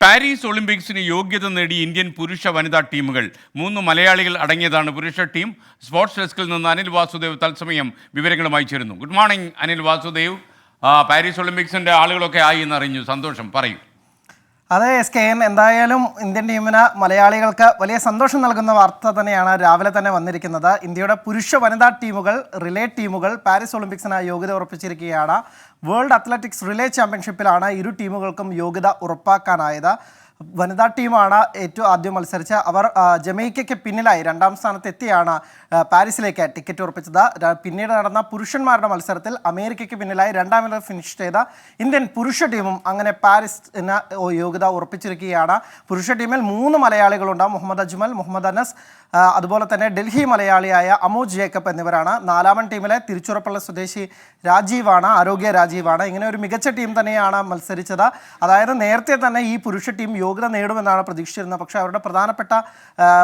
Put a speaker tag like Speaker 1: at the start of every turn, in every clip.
Speaker 1: Paris ഒളിമ്പിക്സിന് യോഗ്യത നേടി Indian പുരുഷ വനിതാ ടീമുകൾ 3 മലയാളികൾ അടങ്ങിയതാണ് പുരുഷ ടീം. സ്പോർട്സ് ഡെസ്കിൽ നിന്ന് അനിൽ വാസുദേവ് തത്സമയം വിവരങ്ങളുമായി ചേരുന്നു. Good morning Anil Vasudev. Paris ഒളിമ്പിക്സിൻ്റെ ആളുകളൊക്കെ ആയി എന്നറിഞ്ഞു, സന്തോഷം, പറയൂ.
Speaker 2: അതെ SKN, എന്തായാലും ഇന്ത്യൻ ടീമിന് മലയാളികൾക്ക് വലിയ സന്തോഷം നൽകുന്ന വാർത്ത തന്നെയാണ് രാവിലെ തന്നെ വന്നിരിക്കുന്നത്. ഇന്ത്യയുടെ പുരുഷ വനിതാ ടീമുകൾ, റിലേ ടീമുകൾ പാരീസ് ഒളിമ്പിക്സിന് യോഗ്യത ഉറപ്പിച്ചിരിക്കുകയാണ്. വേൾഡ് അത്ലറ്റിക്സ് റിലേ ചാമ്പ്യൻഷിപ്പിലാണ് ഇരു ടീമുകൾക്കും യോഗ്യത ഉറപ്പാക്കാനായത്. വനിതാ ടീമാണ് ഏറ്റവും ആദ്യം മത്സരിച്ച് അവർ ജമൈക്കയ്ക്ക് പിന്നിലായി 2ാം സ്ഥാനത്തെത്തിയാണ് പാരീസിലേക്ക് ടിക്കറ്റ് ഉറപ്പിച്ചത്. പിന്നീട് നടന്ന പുരുഷന്മാരുടെ മത്സരത്തിൽ അമേരിക്കയ്ക്ക് പിന്നിലായി 2ാമിൽ ഫിനിഷ് ചെയ്ത ഇന്ത്യൻ പുരുഷ ടീമും അങ്ങനെ പാരീസിന് യോഗ്യത ഉറപ്പിച്ചിരിക്കുകയാണ്. പുരുഷ ടീമിൽ 3 മലയാളികളുണ്ട്. മുഹമ്മദ് അജ്മൽ, മുഹമ്മദ് അനസ്, അതുപോലെ തന്നെ ഡൽഹി മലയാളിയായ അമോജ് ജേക്കബ് എന്നിവരാണ്. 4ാമൻ ടീമിലെ തിരുച്ചുറപ്പള്ളി സ്വദേശി രാജീവാണ്, ആരോഗ്യ രാജീവാണ്. ഇങ്ങനെ ഒരു മികച്ച ടീം തന്നെയാണ് മത്സരിച്ചത്. അതായത് നേരത്തെ തന്നെ ഈ പുരുഷ ടീം യോഗ്യത നേടുമെന്നാണ് പ്രതീക്ഷിച്ചിരുന്നത്. പക്ഷേ അവരുടെ പ്രധാനപ്പെട്ട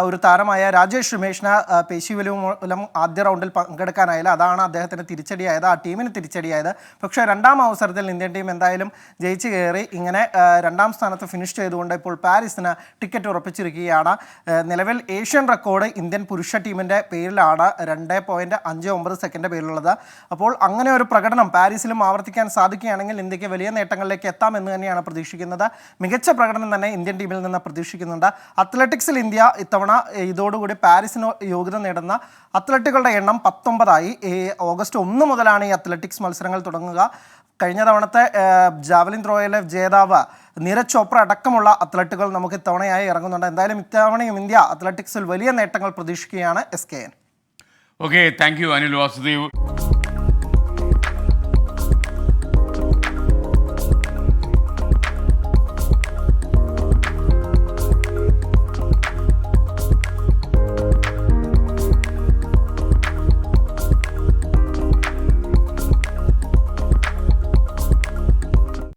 Speaker 2: ഒരു താരമായ രാജേഷ് രമേഷിന് പേശിവലിവ് മൂലം ആദ്യ റൗണ്ടിൽ പങ്കെടുക്കാനായില്ല. അതാണ് അദ്ദേഹത്തിന് തിരിച്ചടിയായത്, ആ ടീമിന് തിരിച്ചടിയായത്. പക്ഷേ 2ാം അവസരത്തിൽ ഇന്ത്യൻ ടീം എന്തായാലും ജയിച്ചു കയറി ഇങ്ങനെ 2ാം സ്ഥാനത്ത് ഫിനിഷ് ചെയ്തുകൊണ്ട് ഇപ്പോൾ പാരീസിന് ടിക്കറ്റ് ഉറപ്പിച്ചിരിക്കുകയാണ്. നിലവിൽ ഏഷ്യൻ റെക്കോർഡ് ഇന്ത്യൻ പുരുഷ ടീമിൻ്റെ പേരിലാണ് 2.59 സെക്കൻഡ് പേരിലുള്ളത്. അപ്പോൾ അങ്ങനെ ഒരു പ്രകടനം പാരീസിലും ആവർത്തിക്കാൻ സാധിക്കുകയാണെങ്കിൽ ഇന്ത്യക്ക് വലിയ നേട്ടങ്ങളിലേക്ക് എത്താമെന്ന് തന്നെയാണ് പ്രതീക്ഷിക്കുന്നത്. മികച്ച പ്രകടനം തന്നെ ഇന്ത്യൻ ടീമിൽ നിന്ന് പ്രതീക്ഷിക്കുന്നുണ്ട്. അത്ലറ്റിക്സിൽ ഇന്ത്യ ഇത്തവണ ഇതോടുകൂടി പാരീസിന് യോഗ്യത നേടുന്ന അത്ലറ്റുകളുടെ എണ്ണം 19ആയി. ഓഗസ്റ്റ് 1 മുതലാണ് ഈ അത്ലറ്റിക്സ് മത്സരങ്ങൾ തുടങ്ങുക. കഴിഞ്ഞ തവണത്തെ ജാവലിൻ ത്രോയിലെ ജേതാവ് നീരജ് ചോപ്ര അടക്കമുള്ള അത്ലറ്റുകൾ നമുക്ക് ഇത്തവണയായി ഇറങ്ങുന്നുണ്ട്. എന്തായാലും ഇത്തവണയും ഇന്ത്യ അത്ലറ്റിക്സിൽ വലിയ നേട്ടങ്ങൾ പ്രതീക്ഷിക്കുകയാണ് SKN.
Speaker 1: Okay, thank you Anil Vasudev.